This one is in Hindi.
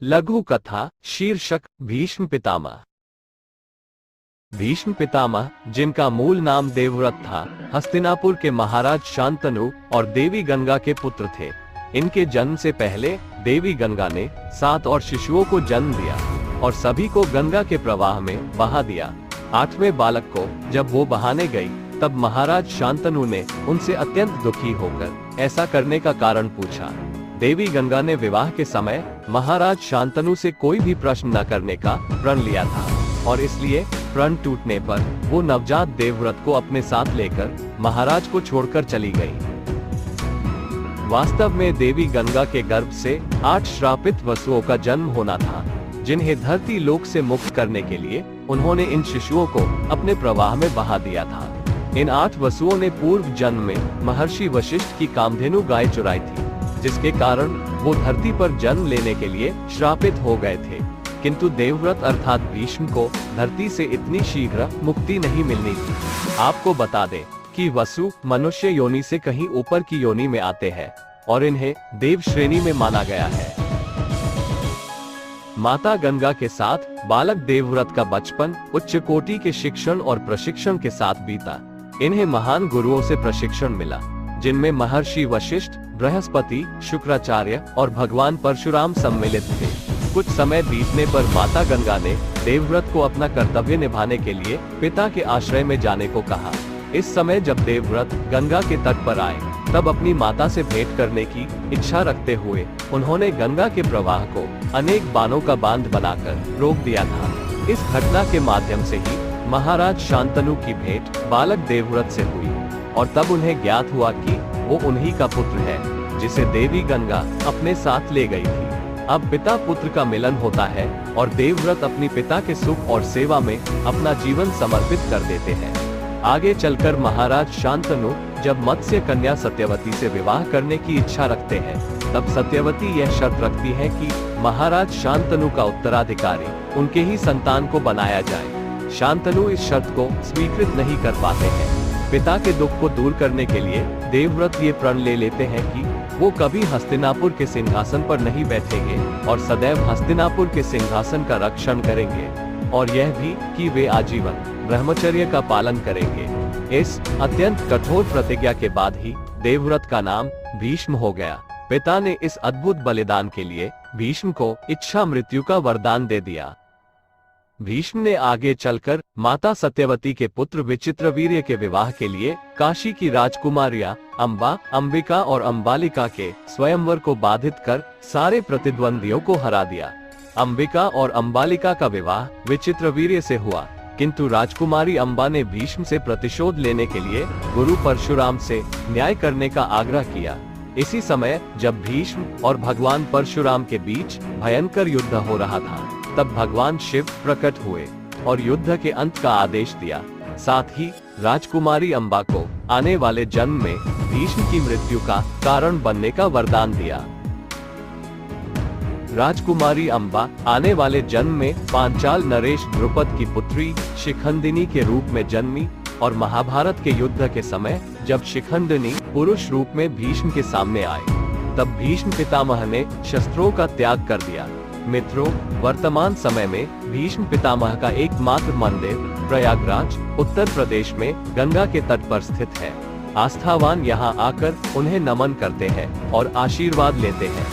लघु कथा शीर्षक भीष्म पितामह। भीष्म पितामह, जिनका मूल नाम देवव्रत था, हस्तिनापुर के महाराज शांतनु और देवी गंगा के पुत्र थे। इनके जन्म से पहले देवी गंगा ने 7 और शिशुओं को जन्म दिया और सभी को गंगा के प्रवाह में बहा दिया। 8वें बालक को जब वो बहाने गई, तब महाराज शांतनु ने उनसे अत्यंत दुखी होकर ऐसा करने का कारण पूछा। देवी गंगा ने विवाह के समय महाराज शांतनु से कोई भी प्रश्न न करने का प्रण लिया था और इसलिए प्रण टूटने पर वो नवजात देवव्रत को अपने साथ लेकर महाराज को छोड़कर चली गई। वास्तव में देवी गंगा के गर्भ से 8 श्रापित वसुओं का जन्म होना था, जिन्हें धरती लोक से मुक्त करने के लिए उन्होंने इन शिशुओं को अपने प्रवाह में बहा दिया था। इन 8 वसुओं ने पूर्व जन्म में महर्षि वशिष्ठ की कामधेनु गाय चुराई थी, जिसके कारण वो धरती पर जन्म लेने के लिए श्रापित हो गए थे। किंतु देवव्रत अर्थात भीष्म को धरती से इतनी शीघ्र मुक्ति नहीं मिलनी थी। आपको बता दें कि वसु मनुष्य योनि से कहीं ऊपर की योनि में आते हैं और इन्हें देव श्रेणी में माना गया है। माता गंगा के साथ बालक देवव्रत का बचपन उच्च कोटि के शिक्षण और प्रशिक्षण के साथ बीता। इन्हें महान गुरुओं से प्रशिक्षण मिला, जिनमें महर्षि वशिष्ठ, बृहस्पति, शुक्राचार्य और भगवान परशुराम सम्मिलित थे। कुछ समय बीतने पर माता गंगा ने देवव्रत को अपना कर्तव्य निभाने के लिए पिता के आश्रय में जाने को कहा। इस समय जब देवव्रत गंगा के तट पर आए, तब अपनी माता से भेंट करने की इच्छा रखते हुए उन्होंने गंगा के प्रवाह को अनेक बाणों का बांध बनाकर रोक दिया था। इस घटना के माध्यम से ही महाराज शांतनु की भेंट बालक देवव्रत से हुई और तब उन्हें ज्ञात हुआ कि वो उन्हीं का पुत्र है, जिसे देवी गंगा अपने साथ ले गई थी। अब पिता पुत्र का मिलन होता है और देवव्रत अपनी पिता के सुख और सेवा में अपना जीवन समर्पित कर देते हैं। आगे चलकर महाराज शांतनु जब मत्स्य कन्या सत्यवती से विवाह करने की इच्छा रखते हैं, तब सत्यवती यह शर्त रखती है कि महाराज शांतनु का उत्तराधिकारी उनके ही संतान को बनाया जाए। शांतनु इस शर्त को स्वीकृत नहीं कर पाते हैं। पिता के दुख को दूर करने के लिए देवव्रत ये प्रण ले लेते हैं कि वो कभी हस्तिनापुर के सिंहासन पर नहीं बैठेंगे और सदैव हस्तिनापुर के सिंहासन का रक्षण करेंगे, और यह भी कि वे आजीवन ब्रह्मचर्य का पालन करेंगे। इस अत्यंत कठोर प्रतिज्ञा के बाद ही देवव्रत का नाम भीष्म हो गया। पिता ने इस अद्भुत बलिदान के लिए भीष्म को इच्छा मृत्यु का वरदान दे दिया। भीष्म ने आगे चलकर माता सत्यवती के पुत्र विचित्रवीर्य के विवाह के लिए काशी की राजकुमारियां अंबा, अंबिका और अंबालिका के स्वयंवर को बाधित कर सारे प्रतिद्वंदियों को हरा दिया। अंबिका और अंबालिका का विवाह विचित्रवीर्य से हुआ, किंतु राजकुमारी अंबा ने भीष्म से प्रतिशोध लेने के लिए गुरु परशुराम से न्याय करने का आग्रह किया। इसी समय जब भीष्म और भगवान परशुराम के बीच भयंकर युद्ध हो रहा था, तब भगवान शिव प्रकट हुए और युद्ध के अंत का आदेश दिया। साथ ही राजकुमारी अंबा को आने वाले जन्म में भीष्म की मृत्यु का कारण बनने का वरदान दिया। राजकुमारी अंबा आने वाले जन्म में पांचाल नरेश द्रुपद की पुत्री शिखंडिनी के रूप में जन्मी और महाभारत के युद्ध के समय जब शिखंडिनी पुरुष रूप में भीष्म के सामने आए, तब भीष्म पितामह ने शस्त्रों का त्याग कर दिया। मित्रों, वर्तमान समय में भीष्म पितामह का एकमात्र मंदिर प्रयागराज, उत्तर प्रदेश में गंगा के तट पर स्थित है। आस्थावान यहाँ आकर उन्हें नमन करते हैं और आशीर्वाद लेते हैं।